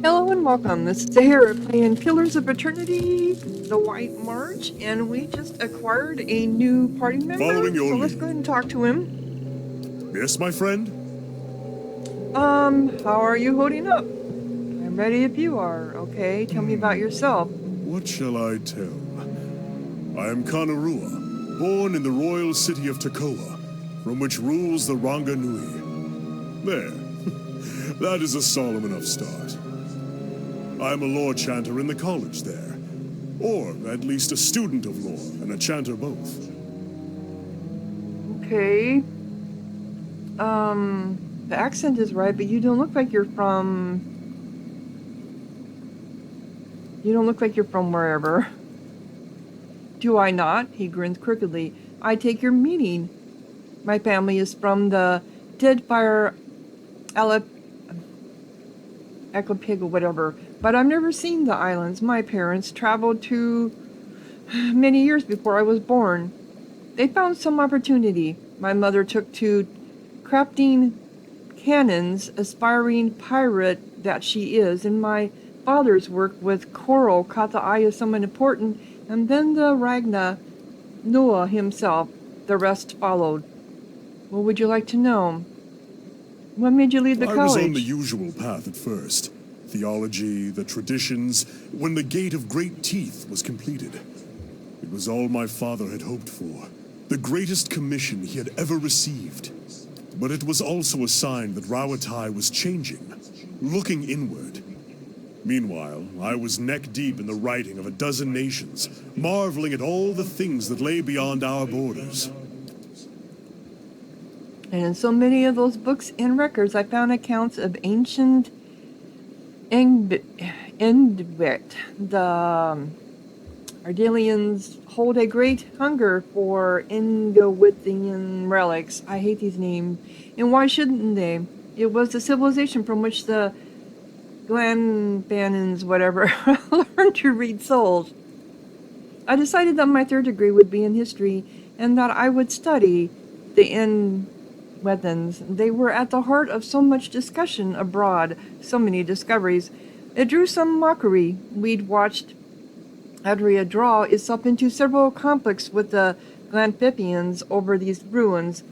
Hello and welcome. This is Zahara playing Pillars of Eternity, the White March, and we just acquired a new party member. Following your so let's lead. go ahead and talk to him. Yes, my friend? How are you holding up? I'm ready if you are. Okay, tell me about yourself. What shall I tell? I am Kana Nua, born in the royal city of Tekoa, from which rules the Ranga Nui. There. That is a solemn enough start. I am a law chanter in the college there. Or at least a student of law and a chanter both. Okay. The accent is right, but you don't look like you're from... You don't look like you're from wherever. Do I not? He grins crookedly. I take your meaning. My family is from the Deadfire Eclipig or whatever, but I've never seen the islands. My parents traveled to many years before I was born. They found some opportunity. My mother took to crafting cannons, aspiring pirate that she is, and my father's work with coral caught the eye of someone important, and then the Ragna Noah himself. The rest followed. What would you like to know? What made you leave the I college? was on the usual path at first. Theology, the traditions, when the Gate of Great Teeth was completed. It was all my father had hoped for. The greatest commission he had ever received. But it was also a sign that Rawatai was changing, looking inward. Meanwhile, I was neck deep in the writing of a dozen nations, marveling at all the things that lay beyond our borders. And in so many of those books and records, I found accounts of ancient Endbit. The Ardelians hold a great hunger for Ingowithian relics. I hate these names. And why shouldn't they? It was the civilization from which the Glanbanons, whatever, learned to read souls. I decided that my third degree would be in history and that I would study the Wethans. They were at the heart of so much discussion abroad, so many discoveries. It drew some mockery. We'd watched Adria draw itself into several conflicts with the Glanphipians over these ruins.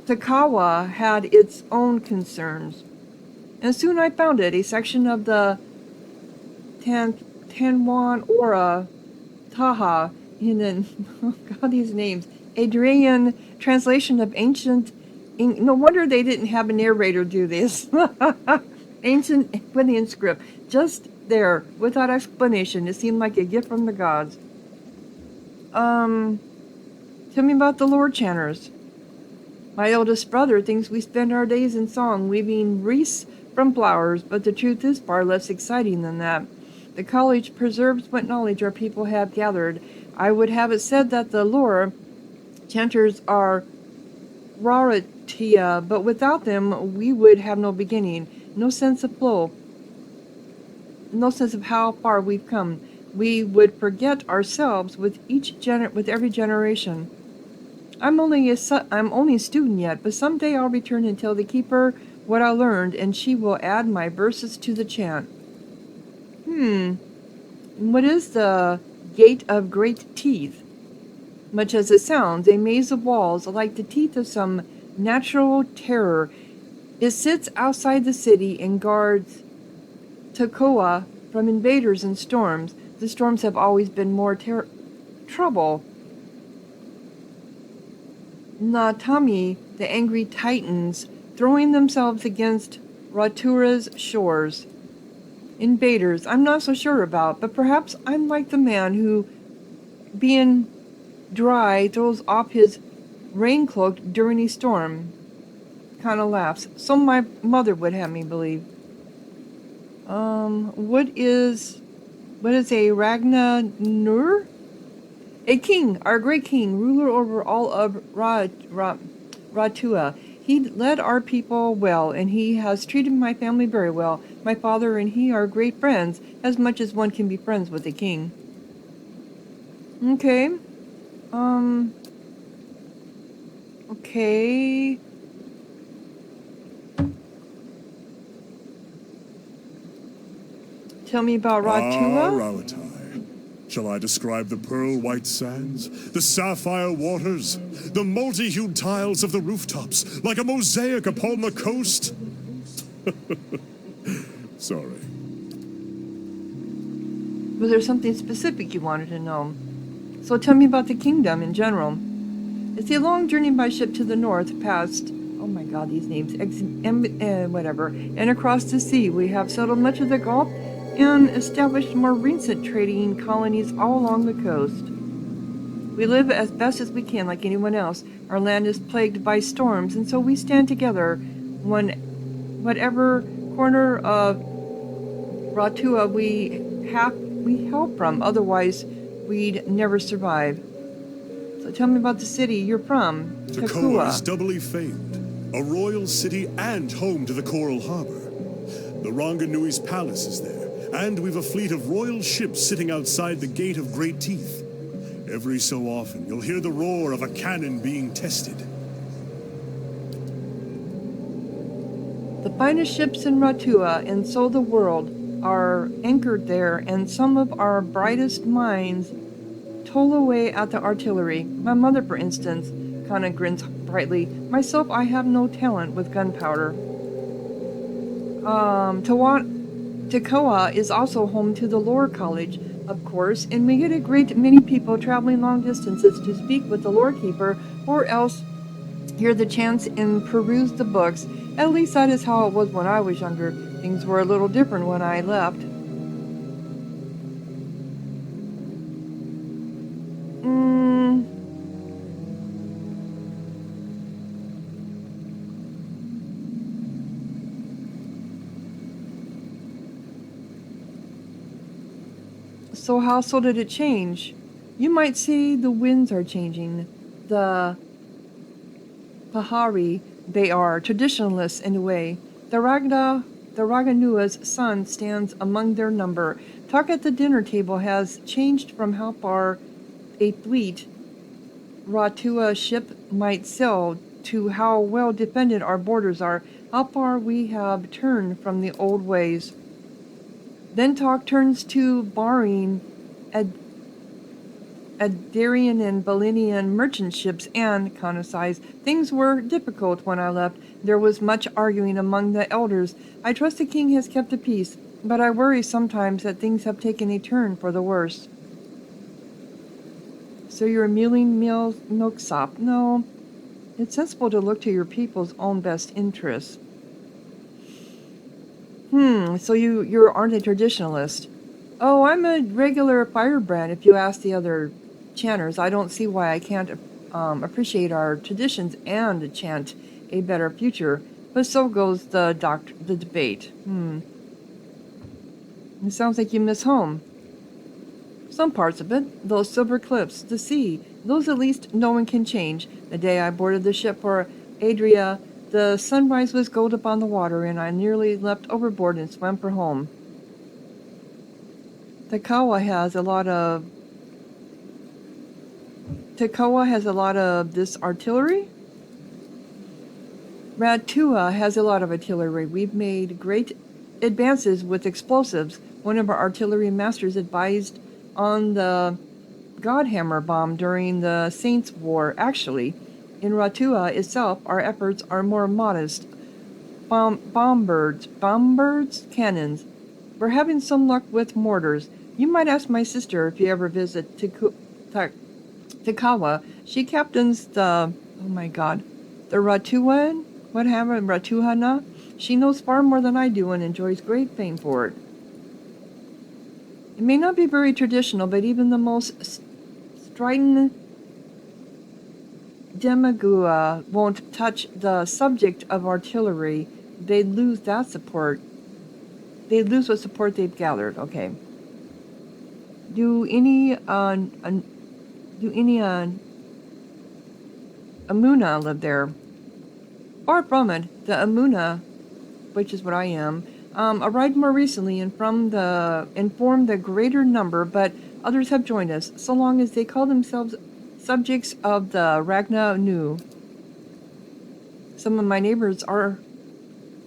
Takawa had its own concerns. And soon I found it, a section of the Tanwan Ora Taha in an, oh God, these names, Adrian translation of ancient. No wonder they didn't have a narrator do this. Ancient Indian script, just there, without explanation. It seemed like a gift from the gods. Tell me about the Lord Chanters. My eldest brother thinks we spend our days in song, weaving wreaths from flowers, but the truth is far less exciting than that. The college preserves what knowledge our people have gathered. I would have it said that the Lord Chanters are raritia, but without them we would have no beginning, no sense of flow, no sense of how far we've come. We would forget ourselves with every generation. I'm only a student yet, but someday I'll return and tell the keeper what I learned, and she will add my verses to the chant. What is the Gate of Great Teeth? Much as it sounds, a maze of walls like the teeth of some natural terror. It sits outside the city and guards Tekoa from invaders and storms. The storms have always been more trouble. Natami, the angry titans, throwing themselves against Ratura's shores. Invaders, I'm not so sure about, but perhaps I'm like the man who, being dry, throws off his rain cloak during a storm. Kind of laughs. So my mother would have me believe. What is a Ragna Nur? A king, our great king, ruler over all of Ratua. He led our people well, and he has treated my family very well. My father and he are great friends, as much as one can be friends with a king. Okay. Okay. Tell me about Ah, Ratua. Rawatai. Shall I describe the pearl-white sands, the sapphire waters, the multi-hued tiles of the rooftops, like a mosaic upon the coast? Sorry. Was there something specific you wanted to know? So tell me about the kingdom in general. It's a long journey by ship to the north, past, oh my god, these names, whatever, and across the sea. We have settled much of the Gulf and established more recent trading colonies all along the coast. We live as best as we can, like anyone else. Our land is plagued by storms, and so we stand together when whatever corner of Ratua we help from. Otherwise, we'd never survive. So tell me about the city you're from, Tekoa is Takua. doubly famed, a royal city and home to the Coral Harbor. The Ranganui's palace is there, and we've a fleet of royal ships sitting outside the Gate of Great Teeth. Every so often, you'll hear the roar of a cannon being tested. The finest ships in Ratua and so the world are anchored there, and some of our brightest minds toll away at the artillery. My mother, for instance, Kana grins brightly. Myself, I have no talent with gunpowder. Tekoa is also home to the Lore College, of course, and we get a great many people traveling long distances to speak with the Lore Keeper, or else hear the chants and peruse the books. At least that is how it was when I was younger. Things were a little different when I left. So did it change? You might say the winds are changing. The Pahari, they are traditionalists in a way. The Raganua's son stands among their number. Talk at the dinner table has changed from how far a fleet Ratua ship might sail to how well defended our borders are, how far we have turned from the old ways. Then talk turns to borrowing Adarian and Balinian merchant ships and, Kana sighs, things were difficult when I left. There was much arguing among the elders. I trust the king has kept the peace, but I worry sometimes that things have taken a turn for the worse. So you're a mulling milksop? No, it's sensible to look to your people's own best interests. So you aren't a traditionalist. Oh, I'm a regular firebrand if you ask the other chanters. I don't see why I can't appreciate our traditions and chant a better future. But so goes the debate. It sounds like you miss home. Some parts of it, those silver cliffs, the sea, those at least no one can change. The day I boarded the ship for Adria, the sunrise was gold upon the water, and I nearly leapt overboard and swam for home. Tekoa has a lot of this artillery. Ratua has a lot of artillery. We've made great advances with explosives. One of our artillery masters advised on the Godhammer bomb during the Saints' War. Actually, in Ratua itself, our efforts are more modest. Bombbirds, cannons. We're having some luck with mortars. You might ask my sister if you ever visit Takawa. She captains the Ratuan? What happened, Ratuhana? She knows far more than I do and enjoys great fame for it. It may not be very traditional, but even the most strident demagua won't touch the subject of artillery. They'd lose that support. They'd lose what support they've gathered. Okay. Do any Amuna live there? Far from it. The Amuna, which is what I am, arrived more recently and formed the greater number, but others have joined us, so long as they call themselves subjects of the Ragna Nu. Some of my neighbors are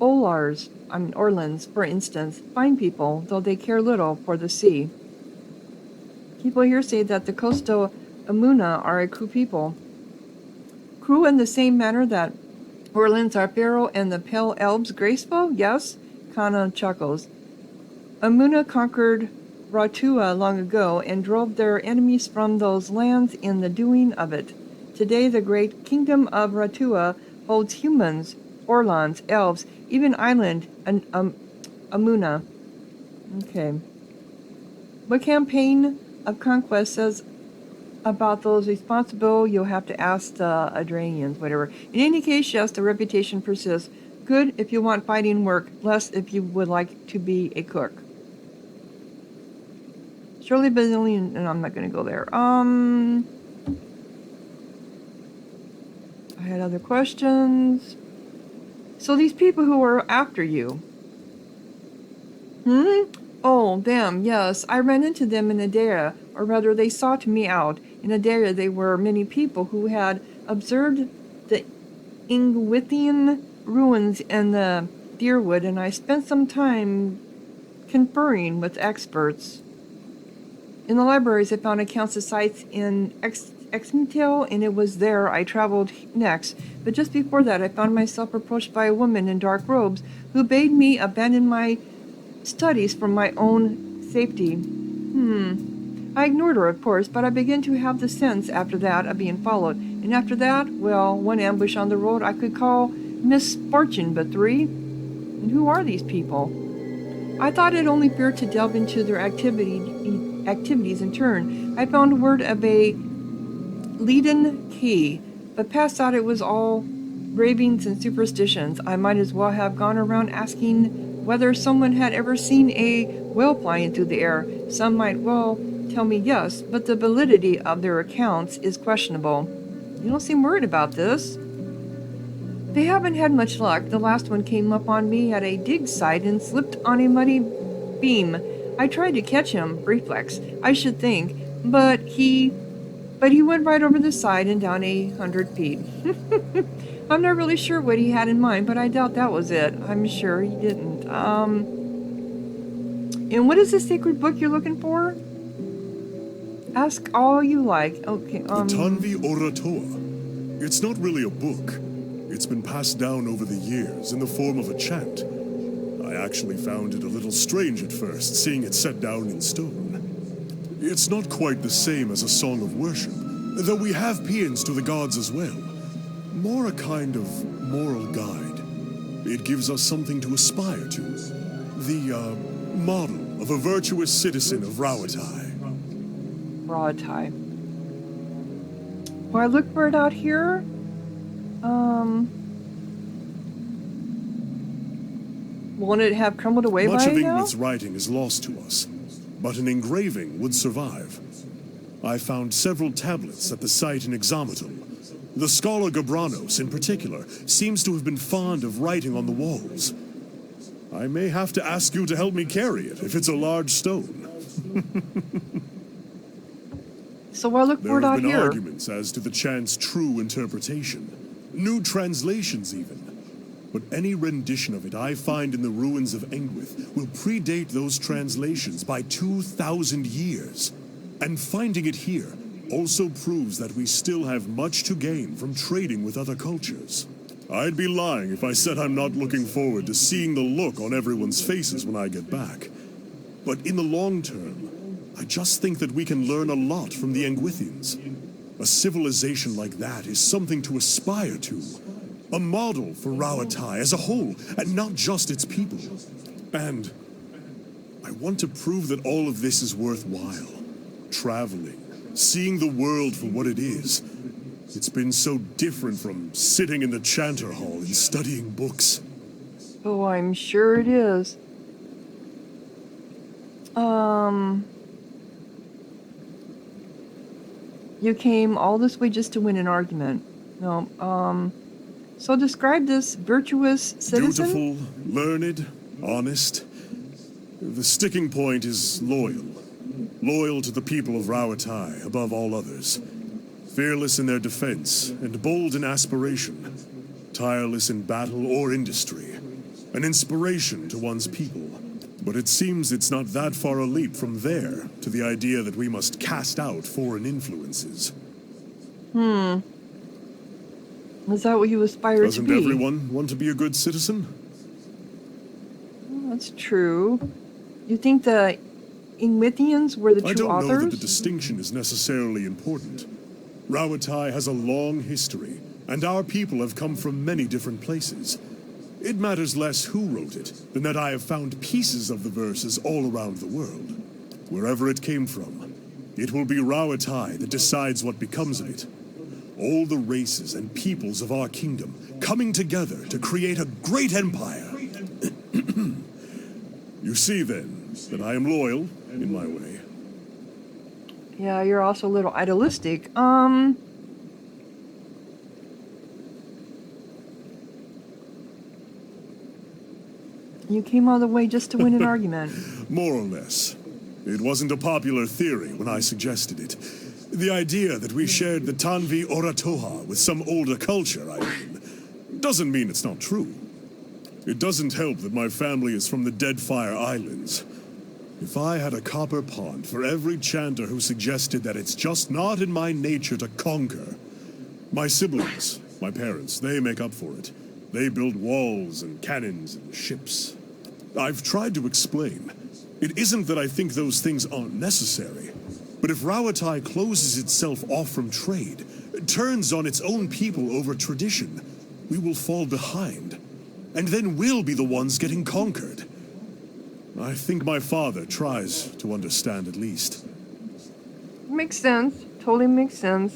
Olars. Orleans, for instance, fine people, though they care little for the sea. People here say that the Coastal Amuna are a cruel people. Cruel in the same manner that Orleans are feral and the Pale Elves graceful? Yes, Kana chuckles. Amuna conquered Ratua long ago and drove their enemies from those lands in the doing of it. Today the great kingdom of Ratua holds humans, Orlons, elves, even island Amuna. Okay. What campaign of conquest says about those responsible? You'll have to ask the Adrainians, whatever. In any case, yes, the reputation persists. Good if you want fighting work, less if you would like to be a cook. Surely Bazillion, and I'm not going to go there. I had other questions. So these people who are after you. Oh, them, yes. I ran into them in Adara, or rather they sought me out. In Adara there were many people who had observed the Ingwithian ruins and the Deerwood, and I spent some time conferring with experts. In the libraries I found accounts of sites in Exmitel, and it was there I traveled next. But just before that I found myself approached by a woman in dark robes who bade me abandon my studies for my own safety. I ignored her, of course, but I began to have the sense after that of being followed. And after that, well, one ambush on the road I could call misfortune, but three? And who are these people? I thought it only fair to delve into their activities in turn. I found word of a leaden key, but past that it was all ravings and superstitions. I might as well have gone around asking whether someone had ever seen a whale flying through the air. Some might well tell me yes, but the validity of their accounts is questionable. You don't seem worried about this. They haven't had much luck. The last one came up on me at a dig site and slipped on a muddy beam. I tried to catch him, reflex, I should think, but he went right over the side and down 100 feet. I'm not really sure what he had in mind, but I doubt that was it. I'm sure he didn't. And what is the sacred book you're looking for? Ask all you like. Okay, The Tanvi Oratoa. It's not really a book. It's been passed down over the years in the form of a chant. I actually found it a little strange at first, seeing it set down in stone. It's not quite the same as a song of worship, though we have paeans to the gods as well. More a kind of moral guide. It gives us something to aspire to. The, model of a virtuous citizen of Rawatai. Rawatai. Will I look for it out here? Won't it have crumbled away by now? Much of Ingrid's writing is lost to us, but an engraving would survive. I found several tablets at the site in Examital. The scholar Gabranos, in particular, seems to have been fond of writing on the walls. I may have to ask you to help me carry it, if it's a large stone. So I'll look for it out here. There have been arguments as to the chant's true interpretation. New translations, even. But any rendition of it I find in the ruins of Engwith will predate those translations by 2,000 years. And finding it here also proves that we still have much to gain from trading with other cultures. I'd be lying if I said I'm not looking forward to seeing the look on everyone's faces when I get back. But in the long term, I just think that we can learn a lot from the Engwithians. A civilization like that is something to aspire to. A model for Rawatai as a whole, and not just its people. And I want to prove that all of this is worthwhile. Traveling, seeing the world for what it is. It's been so different from sitting in the chanter hall and studying books. Oh, I'm sure it is. You came all this way just to win an argument. No, so describe this virtuous citizen? Dutiful, learned, honest. The sticking point is loyal. Loyal to the people of Rawatai above all others. Fearless in their defense and bold in aspiration. Tireless in battle or industry. an inspiration to one's people. But it seems it's not that far a leap from there to the idea that we must cast out foreign influences. Is that what you aspire Doesn't to be? everyone want to be a good citizen? Well, that's true. You think the Ingwithians were the I true don't authors? know that the distinction is necessarily important. Rawatai has a long history, and our people have come from many different places. It matters less who wrote it than that I have found pieces of the verses all around the world. Wherever it came from, it will be Rawatai that decides what becomes of it. All the races and peoples of our kingdom coming together to create a great empire. You see, then, that I am loyal in my way. Yeah, you're also a little idealistic. You came all the way just to win an argument. More or less. It wasn't a popular theory when I suggested it. The idea that we shared the Tanvi Oratoha with some older culture, I mean, doesn't mean it's not true. It doesn't help that my family is from the Deadfire Islands. If I had a copper pond for every chanter who suggested that it's just not in my nature to conquer, my siblings, my parents, they make up for it. They build walls and cannons and ships. I've tried to explain. It isn't that I think those things aren't necessary, but if Rawatai closes itself off from trade, turns on its own people over tradition, we will fall behind, and then we'll be the ones getting conquered. I think my father tries to understand at least. Makes sense. Totally makes sense.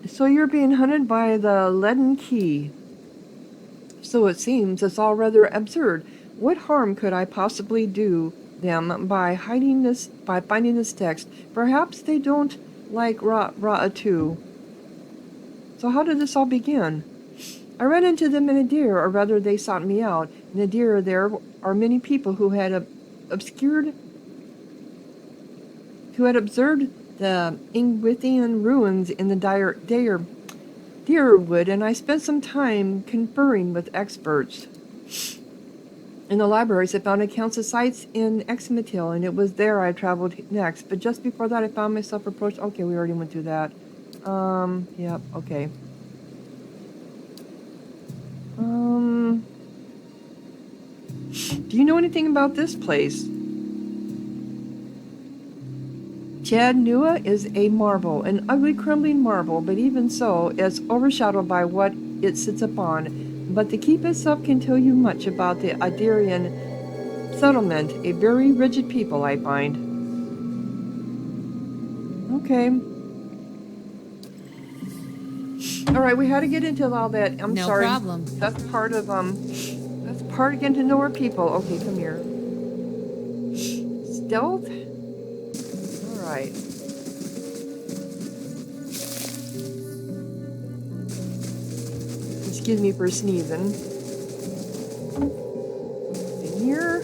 So you're being hunted by the Leaden Key. So it seems it's all rather absurd. What harm could I possibly do them by finding this text? Perhaps they don't like Ra'atu. So how did this all begin? I ran into them in Adir, or rather they sought me out. In Adir there are many people who had observed the Ingwithian ruins in the Deerwood, and I spent some time conferring with experts. In the libraries, I found accounts of sites in Exmitil, and it was there I traveled next. But just before that, I found myself approached. Okay, we already went through that. Yep, okay. Do you know anything about this place? Caed Nua is a marvel, an ugly crumbling marvel, but even so, it's overshadowed by what it sits upon. But the keep itself can tell you much about the Adirian settlement, a very rigid people, I find. Okay. Alright, we had to get into all that. I'm No sorry. problem. That's part of getting to know our people. Okay, come here. Stealth? Alright. Excuse me for sneezing. In here.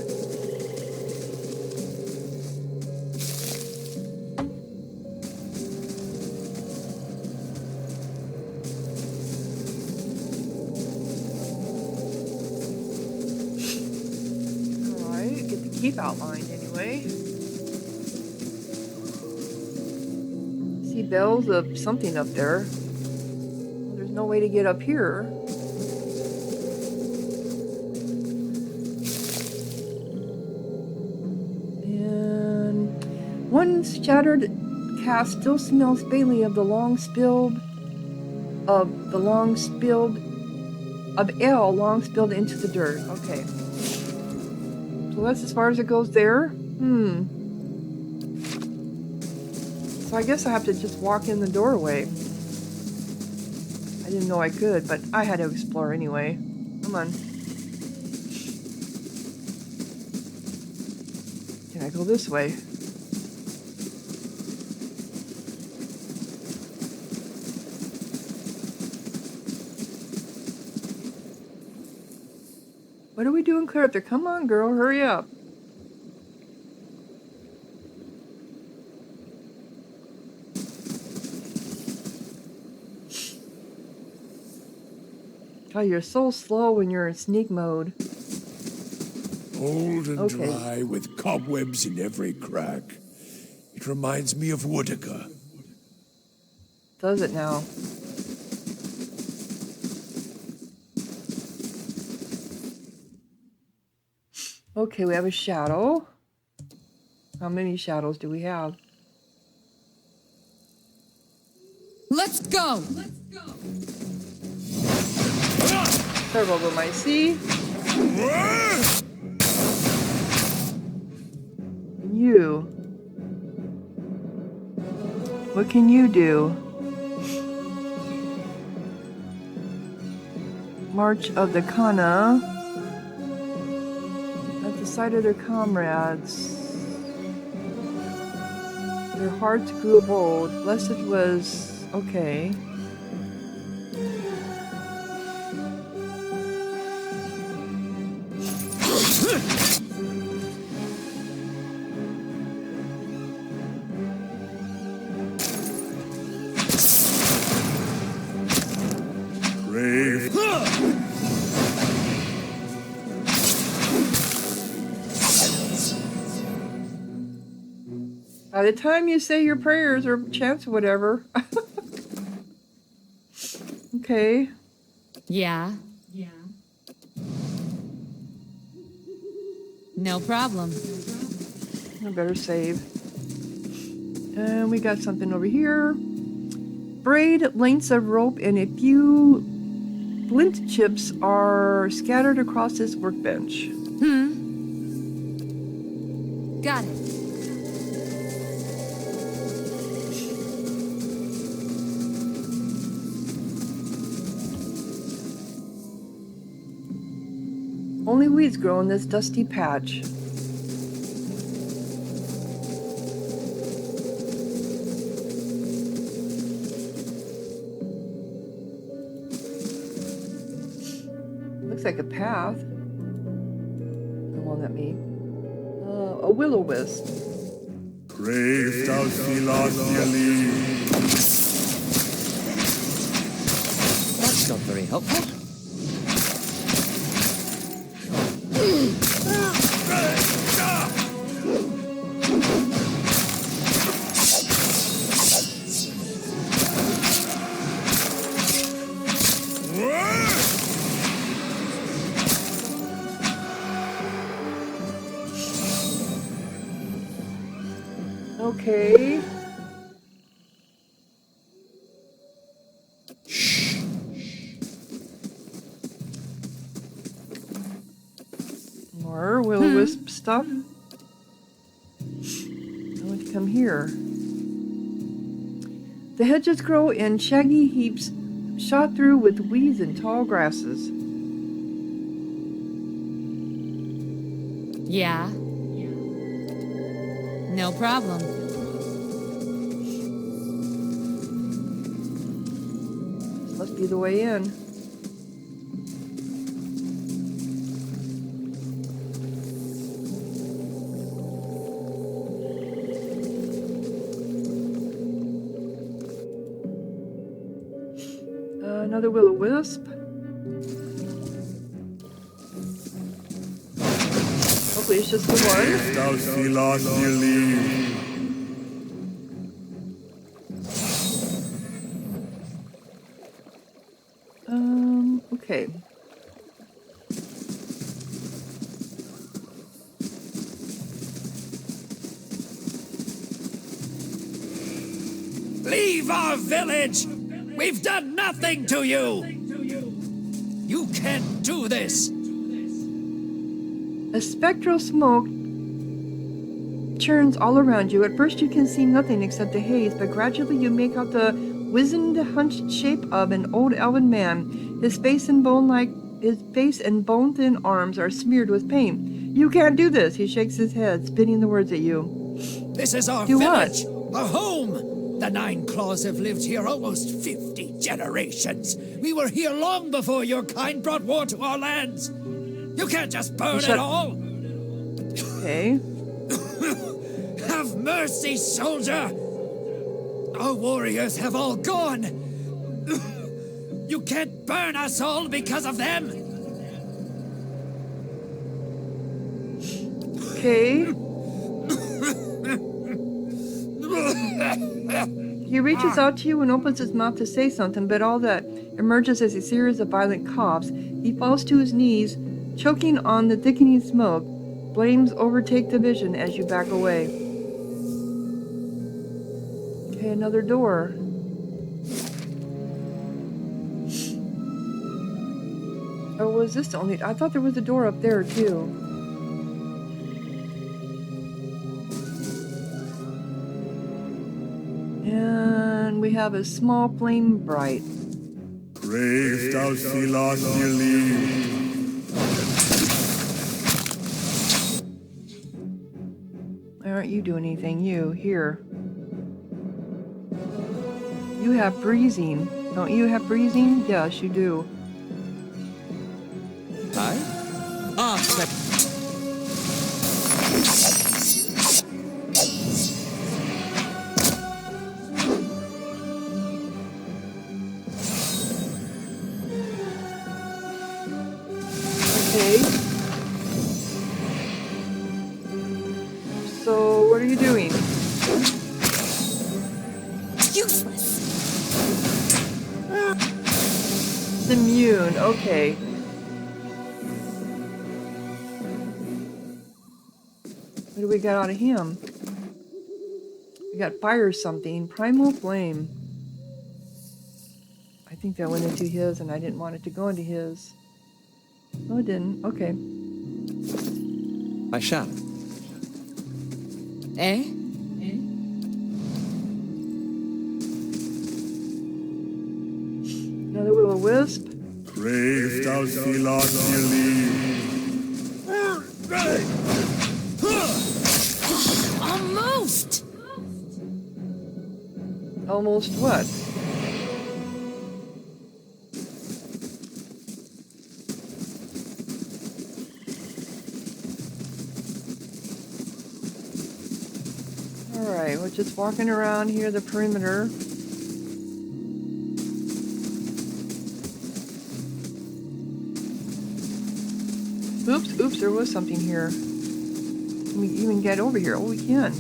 Alright, get the keep outlined anyway. See bells of something up there. Well, there's no way to get up here. And one shattered cast still smells faintly of ale long spilled into the dirt. Okay. So that's as far as it goes there. So I guess I have to just walk in the doorway. I didn't know I could, but I had to explore anyway. Come on. Can I go this way? What are we doing clear up there? Come on, girl, hurry up. Oh, you're so slow when you're in sneak mode. Old and Okay. dry with cobwebs in every crack. It reminds me of Woodica. Does it now? Okay, we have a shadow. How many shadows do we have? Let's go! Several of them I see. And you. What can you do? March of the Kana. At the sight of their comrades. Their hearts grew bold. Blessed was... Okay. Brave. By the time you say your prayers or chants or whatever. Okay. Yeah. No problem. I better save. And we got something over here. Braid lengths of rope and a few flint chips are scattered across this workbench. Got it. Only weeds grow in this dusty patch. Looks like a path. Come on, let me. A will-o-wisp. Brave thou Philotheally. That's not very helpful. Okay. More will-o-wisp stuff. I want to come here. The hedges grow in shaggy heaps shot through with weeds and tall grasses. Yeah. No problem. This must be the way in. Another will-o-wisp. Hopefully it's just the one. Thou Philotheally. Okay. Leave our village! We've done nothing to you! You can't do this! A spectral smoke churns all around you. At first you can see nothing except the haze, but gradually you make out the wizened, hunched shape of an old elven man. His face and bone-thin arms are smeared with paint. You can't do this, he shakes his head, spitting the words at you. This is our Do what? village, our home. The Nine Claws have lived here almost 50 generations. We were here long before your kind brought war to our lands. You can't just burn it all. Okay. Have mercy, soldier. Our warriors have all gone. You can't burn us all because of them! Okay. He reaches out to you and opens his mouth to say something, but all that emerges is a series of violent coughs. He falls to his knees, choking on the thickening smoke. Flames overtake the vision as you back away. Okay, another door. Or was this the only? I thought there was a door up there too. And we have a small flame bright. Brave thou Thilas Yali. Why aren't you doing anything? You, here. You have breezing. Don't you have breezing? Yes, you do. Okay. So, what are you doing? Useless. It's immune. Okay. What do we got out of him? We got fire something. Primal flame. I think that went into his and I didn't want it to go into his. No, it didn't. Okay. I shall. Eh? Another will-o-wisp. Brave thou Thilas Yali. Almost! Almost what? Alright, we're just walking around here, the perimeter. Oops, there was something here. Can we even get over here? Oh, we can.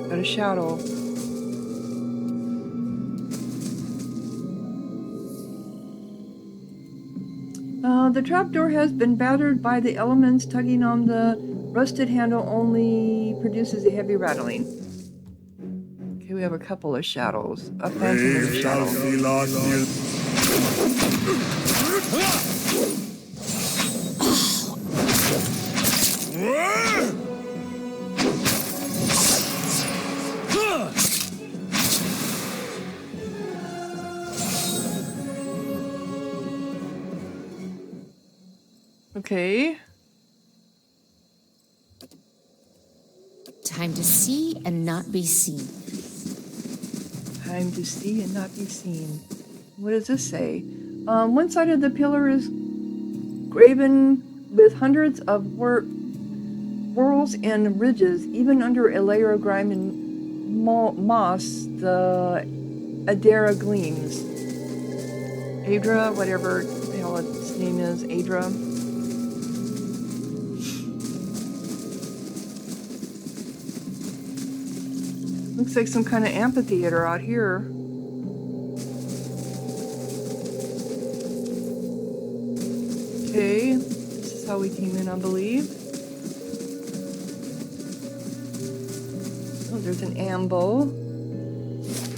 Got a shadow. The trapdoor has been battered by the elements. Tugging on the rusted handle only produces a heavy rattling. Okay, we have a couple of shadows. A phantom of Brave thou shadow. Thilas Yali. Okay. Time to see and not be seen. Time to see and not be seen. What does this say? One side of the pillar is graven with hundreds of whorls and ridges. Even under a layer of grime and moss, the Adara gleams. Adra, whatever the hell its name is, Adra. Looks like some kind of amphitheater out here. Okay, this is how we came in, I believe. Oh, there's an ambo.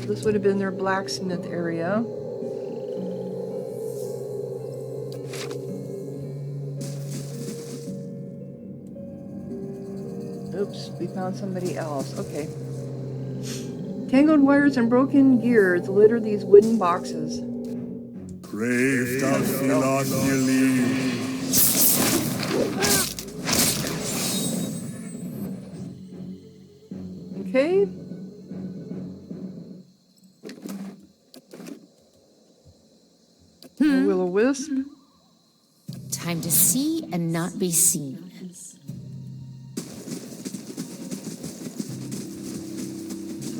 This would have been their blacksmith area. Oops, we found somebody else. Okay. Tangled wires and broken gears litter these wooden boxes. Brave thou Thilas Yali. Okay. A will-o-wisp. Time to see and not be seen.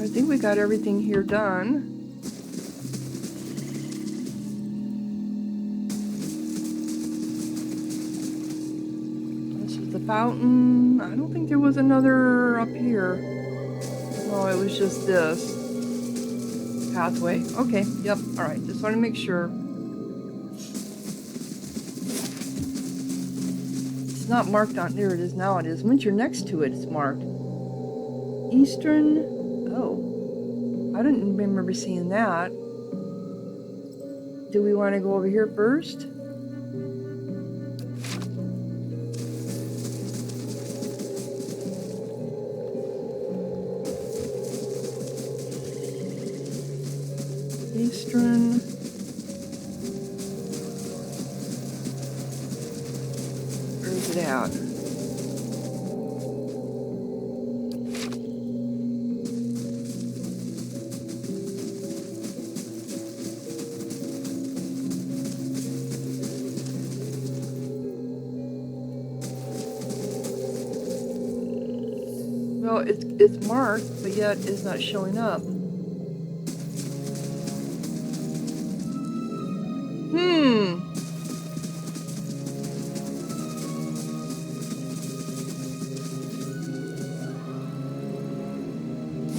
I think we got everything here done. This is the fountain. I don't think there was another up here. No, it was just this pathway. Okay, yep, alright, just want to make sure. It's not marked on there, it is now, it is. Once you're next to it, it's marked. Eastern, oh, I didn't remember seeing that. Do we want to go over here first? Eastern. Where is it at? Well, it's marked, but yet it's not showing up.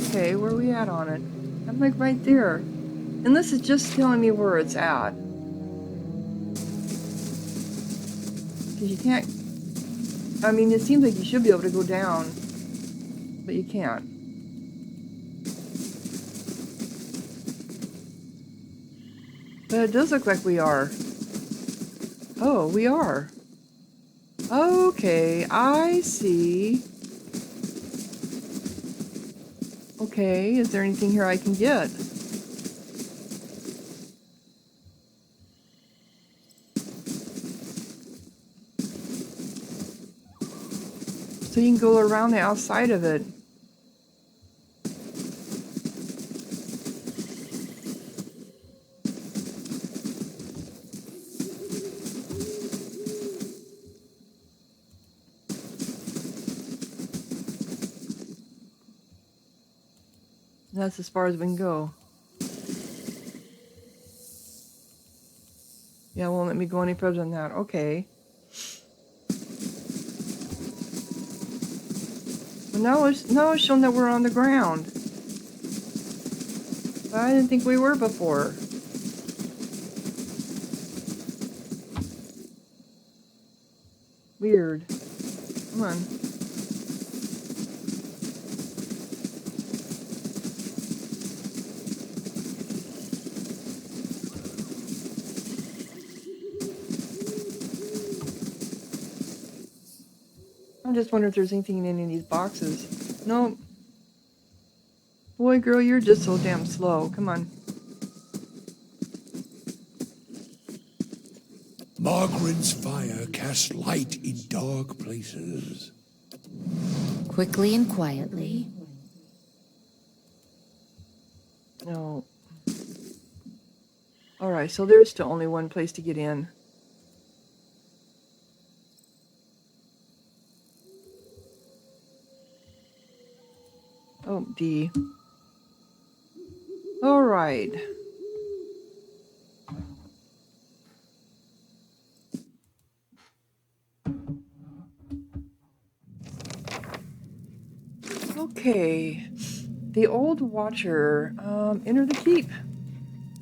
Okay, where are we at on it? I'm like right there. And this is just telling me where it's at. Because you can't... I mean, it seems like you should be able to go down. But you can't. But it does look like we are. Oh, we are. Okay, I see. Okay, is there anything here I can get? So you can go around the outside of it. That's as far as we can go. Yeah, won't let me go any further than that. Okay. Well, now it's showing that we're on the ground. But I didn't think we were before. Weird. Come on. I just wonder if there's anything in any of these boxes. Nope. Boy, girl, you're just so damn slow. Come on. Margaren's fire casts light in dark places. Quickly and quietly. No. Alright, so there's still only one place to get in. Oh, D. Alright. Okay. The old watcher. Enter the keep.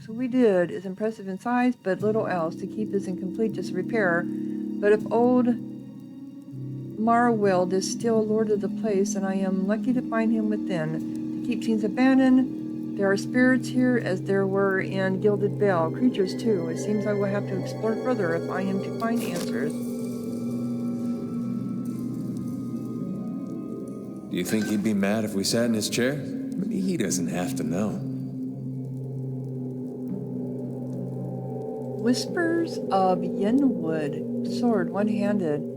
So we did. Is impressive in size, but little else. The keep is incomplete, just repair. But if old Marweld is still lord of the place, and I am lucky to find him within. The keep seems abandoned. There are spirits here, as there were in Gilded Bell. Creatures, too. It seems I will have to explore further if I am to find answers. Do you think he'd be mad if we sat in his chair? He doesn't have to know. Whispers of Yenwood. Sword, one-handed.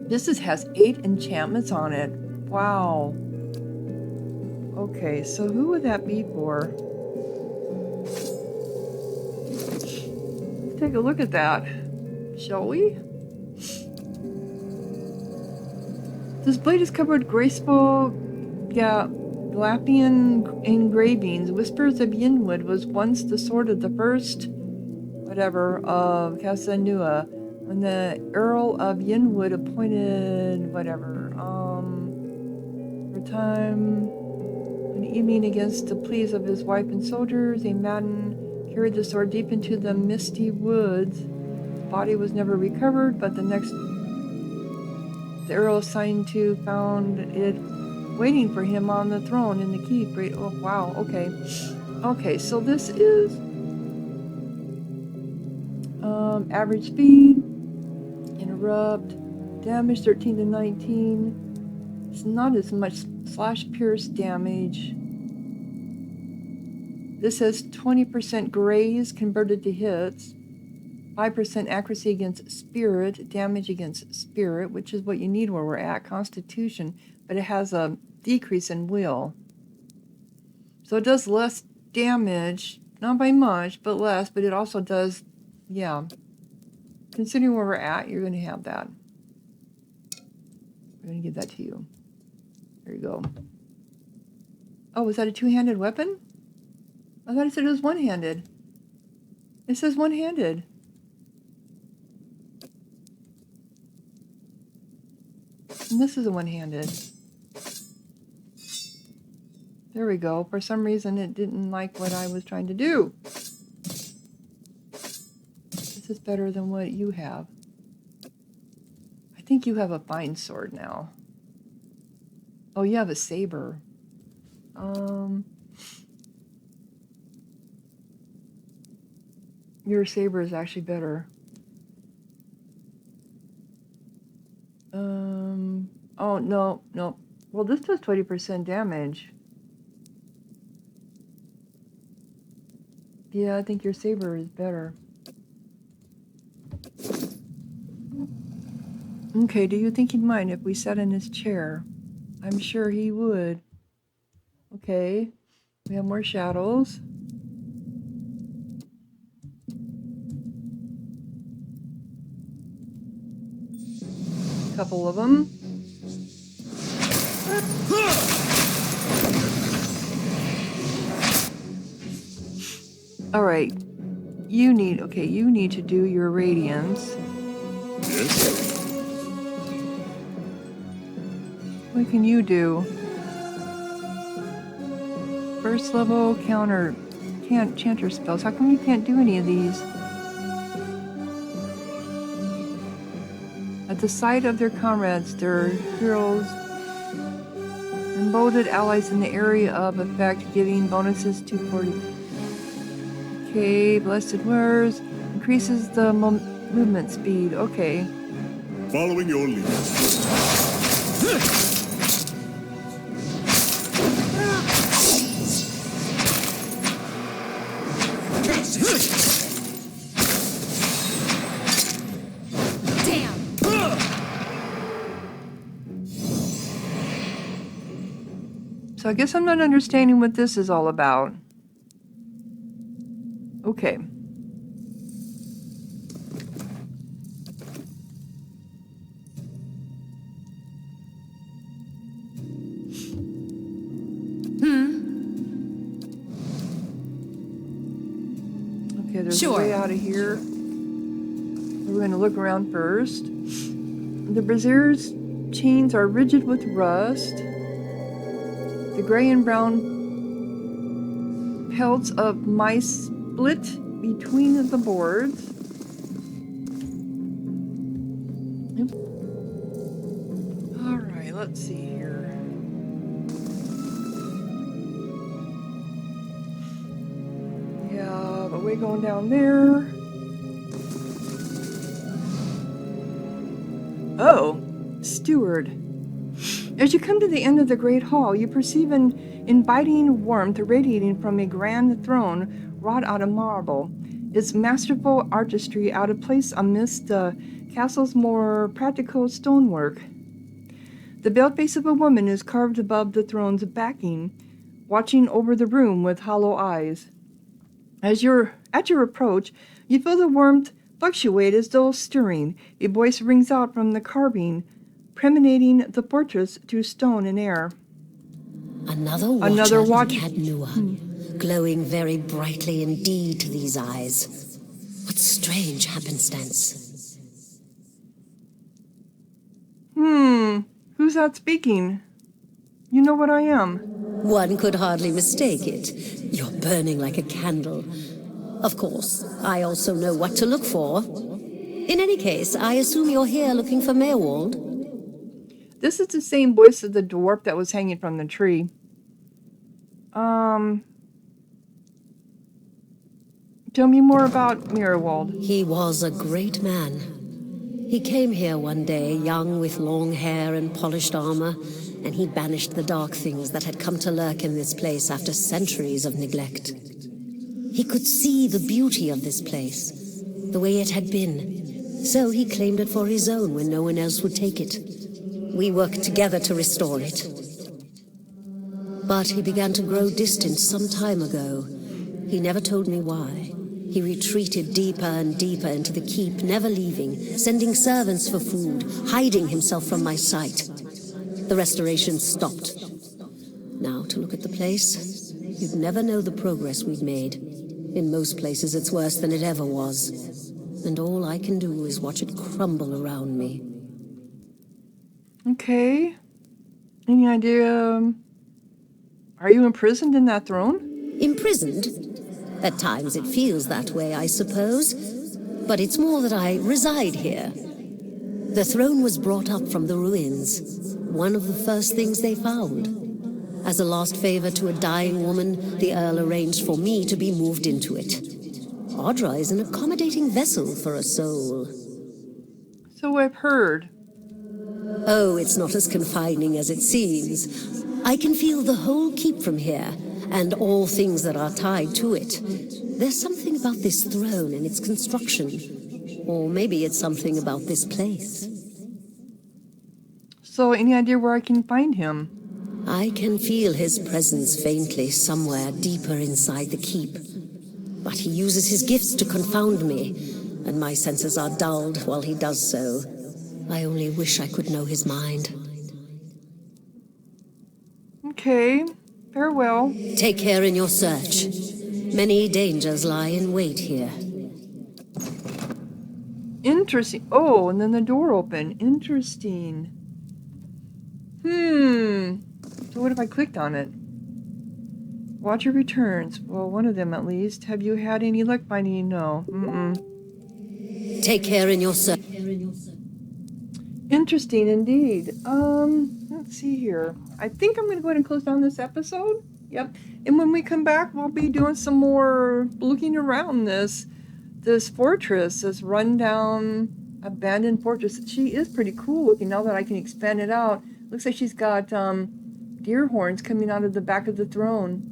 This has 8 enchantments on it. Wow. Okay, so who would that be for? Let's take a look at that, shall we? This blade is covered with graceful Galapian engravings. Whispers of Yinwood was once the sword of the first, of Caed Nua, when the Earl of Yinwood appointed, for time, an evening against the pleas of his wife and soldiers, a madman carried the sword deep into the misty woods. The body was never recovered, but the Earl assigned to found it waiting for him on the throne in the keep. Oh, wow, okay. Okay, so this is average speed, interrupt, damage 13 to 19. It's not as much slash pierce damage. This has 20% graze converted to hits, 5% accuracy against spirit, damage against spirit, which is what you need where we're at, constitution, but it has a decrease in will. So it does less damage, not by much, but less, but it also does, yeah. Considering where we're at, you're going to have that. I'm going to give that to you. There you go. Oh, is that a two-handed weapon? I thought it said it was one-handed. It says one-handed. And this is a one-handed. There we go. For some reason, it didn't like what I was trying to do. This is better than what you have. I think you have a fine sword now. Oh, you have a saber. Your saber is actually better. Oh, no. Well, this does 20% damage. Yeah, I think your saber is better. Okay, do you think he'd mind if we sat in his chair? I'm sure he would. Okay, we have more shadows. A couple of them. All right, you need to do your radiance. Yes? What can you do? First level chanter spells. How come you can't do any of these? At the sight of their comrades, their heroes emboldened allies in the area of effect, giving bonuses to 40. Okay, blessed words increases the movement speed. Okay. Following your lead. So I guess I'm not understanding what this is all about. Okay. Okay, there's a way out of here. We're going to look around first. The Brazier's chains are rigid with rust. The gray and brown pelts of mice split between the boards. Yep. All right, let's see here. Yeah, but we're going down there. Oh, steward. As you come to the end of the great hall, you perceive an inviting warmth radiating from a grand throne wrought out of marble, its masterful artistry out of place amidst the castle's more practical stonework. The veiled face of a woman is carved above the throne's backing, watching over the room with hollow eyes. At your approach, you feel the warmth fluctuate as though stirring. A voice rings out from the carving, permeating the fortress to stone and air. Another watcher, Another watch- Caed Nua, glowing very brightly indeed to these eyes. What strange happenstance. Who's that speaking? You know what I am. One could hardly mistake it. You're burning like a candle. Of course, I also know what to look for. In any case, I assume you're here looking for Maywald. This is the same voice as the dwarf that was hanging from the tree. Tell me more about Mirwald. He was a great man. He came here one day, young with long hair and polished armor, and he banished the dark things that had come to lurk in this place after centuries of neglect. He could see the beauty of this place, the way it had been, so he claimed it for his own when no one else would take it. We worked together to restore it. But he began to grow distant some time ago. He never told me why. He retreated deeper and deeper into the keep, never leaving, sending servants for food, hiding himself from my sight. The restoration stopped. Now, to look at the place, you'd never know the progress we'd made. In most places, it's worse than it ever was. And all I can do is watch it crumble around me. Okay. Any idea? Are you imprisoned in that throne? Imprisoned? At times it feels that way, I suppose. But it's more that I reside here. The throne was brought up from the ruins. One of the first things they found. As a last favor to a dying woman, the Earl arranged for me to be moved into it. Audra is an accommodating vessel for a soul. So I've heard. Oh, it's not as confining as it seems. I can feel the whole keep from here, and all things that are tied to it. There's something about this throne and its construction. Or maybe it's something about this place. So any idea where I can find him? I can feel his presence faintly somewhere deeper inside the keep. But he uses his gifts to confound me, and my senses are dulled while he does so. I only wish I could know his mind. Okay. Farewell. Take care in your search. Many dangers lie in wait here. Interesting. Oh, and then the door opened. Interesting. So what if I clicked on it? Watch your returns. Well, one of them at least. Have you had any luck finding? No. Take care in your search. Interesting indeed. Let's see here. I think I'm going to go ahead and close down this episode. Yep. And when we come back, we'll be doing some more looking around this fortress, this rundown, abandoned fortress. She is pretty cool looking now that I can expand it out. Looks like she's got deer horns coming out of the back of the throne.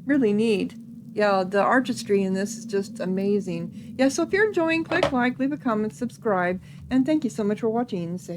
Really neat. Yeah, the artistry in this is just amazing. Yeah, so if you're enjoying, click like, leave a comment, subscribe, and thank you so much for watching. Say